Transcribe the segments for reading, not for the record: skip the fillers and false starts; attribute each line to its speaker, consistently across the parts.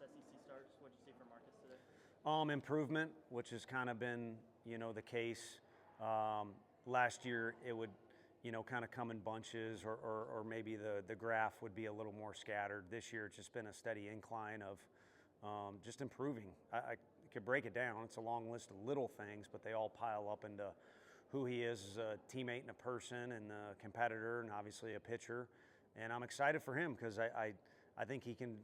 Speaker 1: SEC starts. What did you see from Marcus today?
Speaker 2: Improvement, which has kind of been, the case. Last year, it would, kind of come in bunches, or maybe the graph would be a little more scattered. This year, it's just been a steady incline of just improving. I could break it down. It's a long list of little things, but they all pile up into who he is as a teammate and a person and a competitor and obviously a pitcher. And I'm excited for him because I think he can,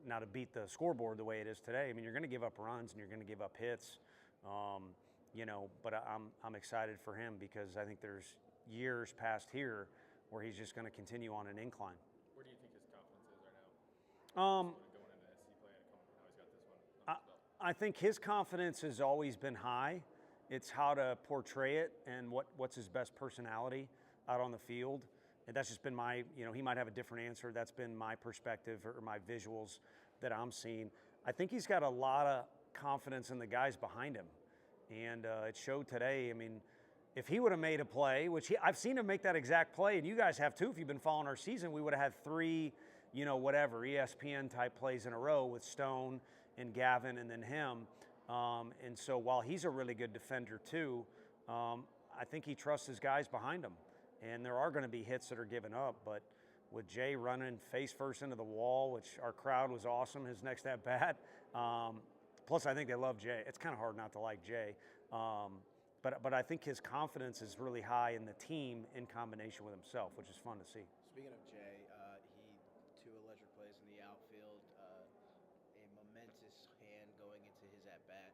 Speaker 2: not to beat the scoreboard the way it is today. I mean, you're going to give up runs and you're going to give up hits, but I'm excited for him because I think there's years past here where he's just going to continue on an incline.
Speaker 3: Where do you think his confidence is right now? Going into the SEC play and now he's got this one on his belt.
Speaker 2: I think his confidence has always been high. It's how to portray it and what's his best personality out on the field. And that's just been my, he might have a different answer. That's been my perspective or my visuals that I'm seeing. I think he's got a lot of confidence in the guys behind him. And it showed today. I mean, if he would have made a play, which I've seen him make that exact play, and you guys have too, if you've been following our season, we would have had 3, ESPN type plays in a row with Stone and Gavin and then him. And so while he's a really good defender too, I think he trusts his guys behind him. And there are going to be hits that are given up, but with Jay running face first into the wall, which our crowd was awesome, his next at bat. Plus, I think they love Jay. It's kind of hard not to like Jay. But I think his confidence is really high in the team in combination with himself, which is fun to see.
Speaker 4: Speaking of Jay, he 2 electric plays in the outfield, a momentous hand going into his at-bat.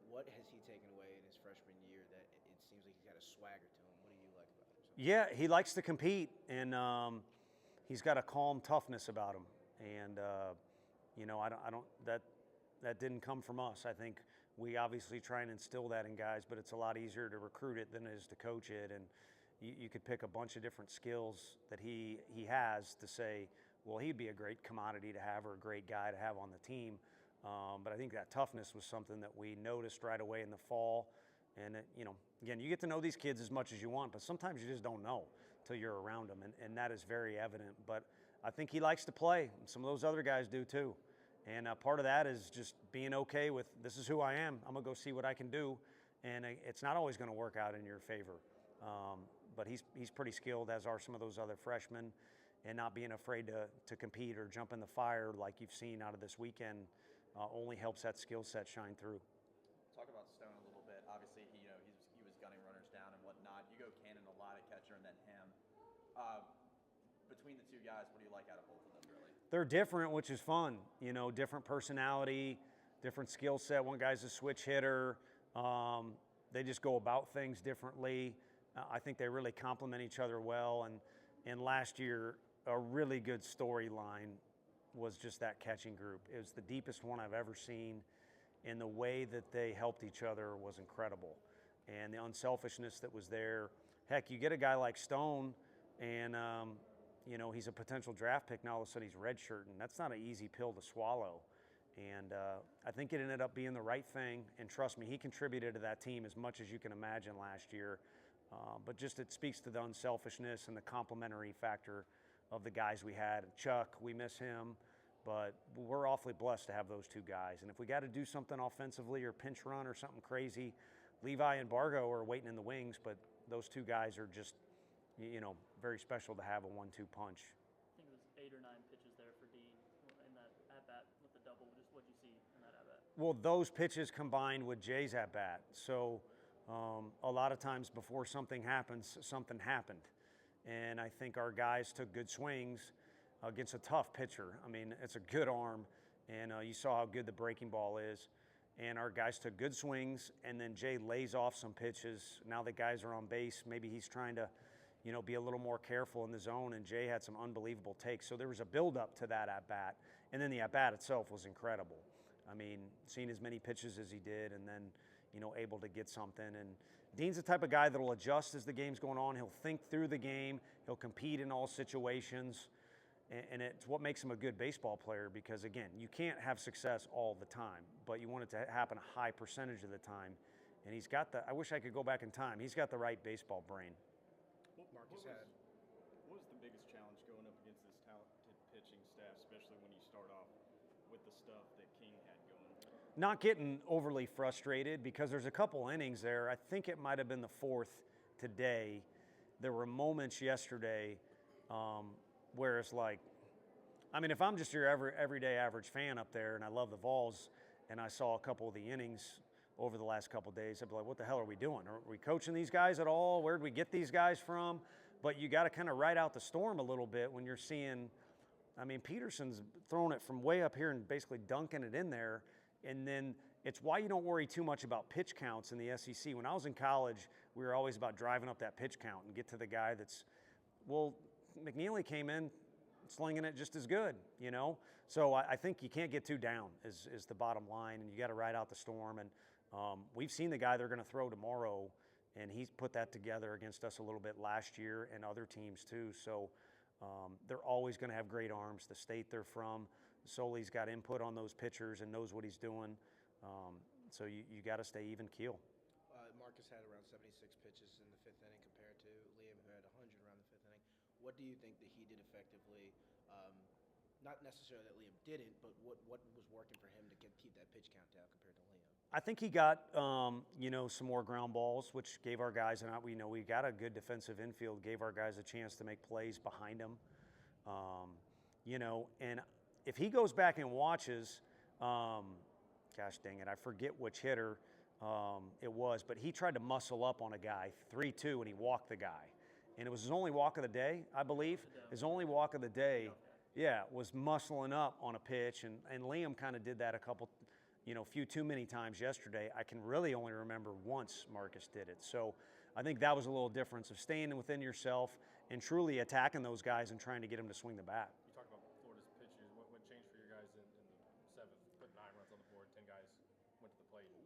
Speaker 4: What has he taken away in his freshman year that it seems like he's got a swagger to him? What do you like about him?
Speaker 2: Yeah, he likes to compete, and he's got a calm toughness about him. And that didn't come from us. I think we obviously try and instill that in guys, but it's a lot easier to recruit it than it is to coach it. And you could pick a bunch of different skills that he has to say, well, he'd be a great commodity to have or a great guy to have on the team. But I think that toughness was something that we noticed right away in the fall. And, again, you get to know these kids as much as you want, but sometimes you just don't know till you're around them, and that is very evident. But I think he likes to play. Some of those other guys do too. And part of that is just being okay with, this is who I am. I'm going to go see what I can do. And it's not always going to work out in your favor. But he's pretty skilled, as are some of those other freshmen. And not being afraid to compete or jump in the fire like you've seen out of this weekend only helps that skill set shine through.
Speaker 5: Talk about Stone a little bit. Obviously, he was gunning runners down and whatnot. You go Cannon a lot at catcher and then him. Between the 2 guys, what do you like out of both of them, really?
Speaker 2: They're different, which is fun. Different personality, different skill set. One guy's a switch hitter. They just go about things differently. I think they really complement each other well. And last year, a really good storyline was just that catching group. It was the deepest one I've ever seen, and the way that they helped each other was incredible. And the unselfishness that was there. Heck, you get a guy like Stone, and he's a potential draft pick, now all of a sudden he's redshirting. That's not an easy pill to swallow. And I think it ended up being the right thing. And trust me, he contributed to that team as much as you can imagine last year. But just it speaks to the unselfishness and the complementary factor of the guys we had. Chuck, we miss him, but we're awfully blessed to have those 2 guys. And if we got to do something offensively or pinch run or something crazy, Levi and Bargo are waiting in the wings, but those 2 guys are just, very special to have a 1-2 punch.
Speaker 1: I think it was 8 or 9 pitches there for Dean in that at-bat with the double. Just what did you see in that at-bat?
Speaker 2: Well, those pitches combined with Jay's at-bat. So a lot of times before something happens, something happened. And I think our guys took good swings against a tough pitcher. I mean, it's a good arm, and you saw how good the breaking ball is. And our guys took good swings, and then Jay lays off some pitches. Now the guys are on base. Maybe he's trying to, be a little more careful in the zone, and Jay had some unbelievable takes. So there was a build-up to that at-bat, and then the at-bat itself was incredible. I mean, seeing as many pitches as he did, and then, able to get something. And Dean's the type of guy that will adjust as the game's going on. He'll think through the game. He'll compete in all situations. And it's what makes him a good baseball player because, again, you can't have success all the time, but you want it to happen a high percentage of the time. And he's got I wish I could go back in time. He's got the right baseball brain.
Speaker 3: What was the biggest challenge going up against this talented pitching staff, especially when you start off with the stuff that King had going?
Speaker 2: Not getting overly frustrated because there's a couple innings there. I think it might have been the fourth today. There were moments yesterday where it's like, I mean, if I'm just your everyday average fan up there and I love the Vols and I saw a couple of the innings over the last couple of days, I'd be like, what the hell are we doing? Are we coaching these guys at all? Where'd we get these guys from? But you got to kind of ride out the storm a little bit when you're seeing, I mean, Peterson's throwing it from way up here and basically dunking it in there. And then it's why you don't worry too much about pitch counts in the SEC. When I was in college, we were always about driving up that pitch count and get to the guy that's, well, McNeely came in slinging it just as good, you know? So I think you can't get too down is the bottom line, and you got to ride out the storm. And we've seen the guy they're going to throw tomorrow, and he's put that together against us a little bit last year and other teams too. So they're always going to have great arms. The state they're from, Soli's got input on those pitchers and knows what he's doing. So you got to stay even keel.
Speaker 4: Marcus had around 76 pitches in the fifth inning compared to Liam, who had 100 around the fifth inning. What do you think that he did effectively? Not necessarily that Liam didn't, but what was working for him to keep that pitch count down compared to Liam?
Speaker 2: I think he got some more ground balls, which gave our guys, and we got a good defensive infield, gave our guys a chance to make plays behind him. And if he goes back and watches, gosh dang it, I forget which hitter it was, but he tried to muscle up on a guy 3-2, and he walked the guy. And it was his only walk of the day, I believe. His only walk of the day, was muscling up on a pitch. And Liam kind of did that a few too many times yesterday. I can really only remember once Marcus did it. So I think that was a little difference of staying within yourself and truly attacking those guys and trying to get them to swing the bat.
Speaker 3: You talked about Florida's pitchers. What changed for your guys in the seventh? Put 9 runs on the board, 10 guys went to the plate, and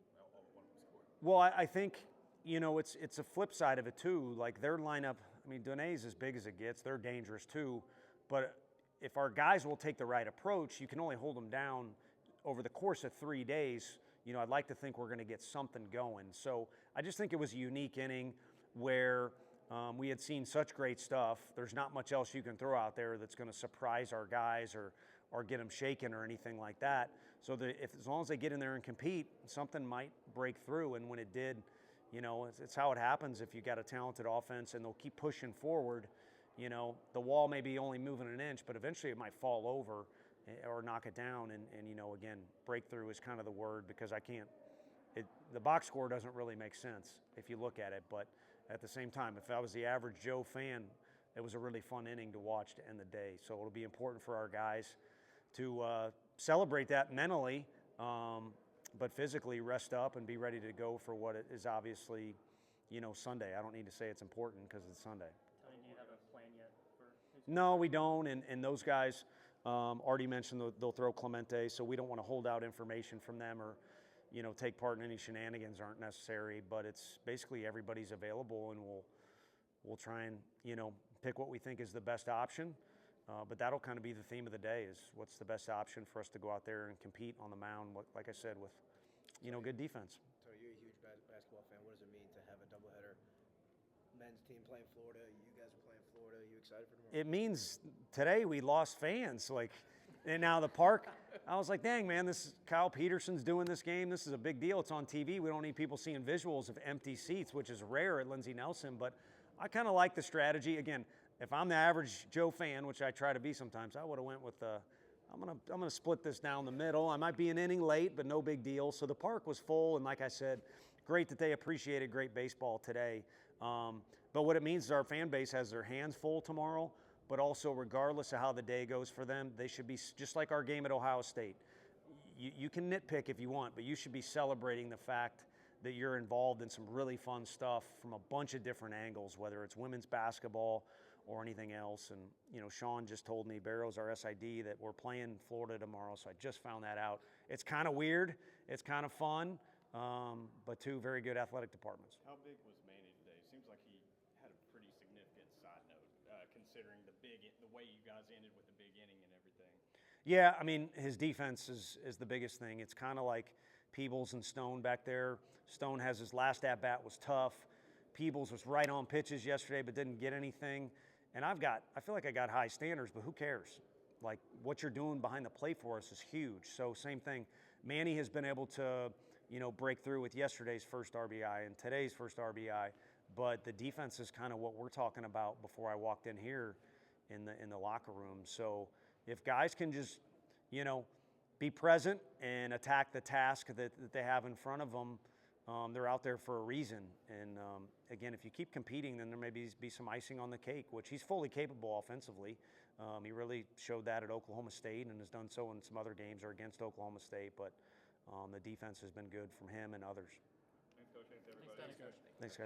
Speaker 3: one of them scored.
Speaker 2: Well, I think, it's a flip side of it too. Like their lineup, I mean, Done's as big as it gets. They're dangerous too. But if our guys will take the right approach, you can only hold them down over the course of 3 days. I'd like to think we're going to get something going. So I just think it was a unique inning where we had seen such great stuff. There's not much else you can throw out there that's going to surprise our guys or get them shaken or anything like that. So as long as they get in there and compete, something might break through. And when it did, it's how it happens if you got a talented offense and they'll keep pushing forward. The wall may be only moving an inch, but eventually it might fall over or knock it down. And again, breakthrough is kind of the word because the box score doesn't really make sense if you look at it. But at the same time, if I was the average Joe fan, it was a really fun inning to watch to end the day. So it'll be important for our guys to celebrate that mentally, but physically rest up and be ready to go for what it is obviously, Sunday. I don't need to say it's important because it's Sunday.
Speaker 1: Tony, do you have a plan yet for?
Speaker 2: No, we don't. And those guys already mentioned they'll throw Clemente, so we don't want to hold out information from them or, take part in any shenanigans aren't necessary. But it's basically everybody's available, and we'll try and pick what we think is the best option. But that'll kind of be the theme of the day is what's the best option for us to go out there and compete on the mound, like I said, with, good defense.
Speaker 4: So you're a huge basketball fan. What does it mean to have a doubleheader? Men's team playing Florida. You guys are playing Florida. Are you excited for tomorrow?
Speaker 2: It means today we lost fans. And now the park, I was like, dang, man, Kyle Peterson's doing this game. This is a big deal. It's on TV. We don't need people seeing visuals of empty seats, which is rare at Lindsey Nelson. But I kind of like the strategy. Again, if I'm the average Joe fan, which I try to be sometimes, I would have went with I'm gonna split this down the middle. I might be an inning late, but no big deal. So the park was full, and like I said, great that they appreciated great baseball today. But what it means is our fan base has their hands full tomorrow, but also regardless of how the day goes for them, they should be just like our game at Ohio State. You can nitpick if you want, but you should be celebrating the fact that you're involved in some really fun stuff from a bunch of different angles, whether it's women's basketball or anything else. And, Sean just told me, Barrow's our SID, that we're playing Florida tomorrow, so I just found that out. It's kind of weird. It's kind of fun, but two very good athletic departments.
Speaker 3: How big was Manny today? Seems like he had a pretty significant side note, considering the way you guys ended with the big inning and everything.
Speaker 2: Yeah, I mean, his defense is the biggest thing. It's kind of like Peebles and Stone back there. Stone has his last at-bat was tough. Peebles was right on pitches yesterday but didn't get anything. And I feel like I got high standards, but who cares? like what you're doing behind the plate for us is huge. So same thing. Manny has been able to, break through with yesterday's first RBI and today's first RBI. But the defense is kind of what we're talking about before I walked in here in the locker room. So if guys can just, be present and attack the task that they have in front of them, they're out there for a reason. And again, if you keep competing, then there may be some icing on the cake, which he's fully capable offensively. He really showed that at Oklahoma State and has done so in some other games or against Oklahoma State. But the defense has been good from him and others.
Speaker 3: Thanks, Coach. Thanks, everybody.
Speaker 1: Thanks, Dennis.
Speaker 2: Thanks, guys.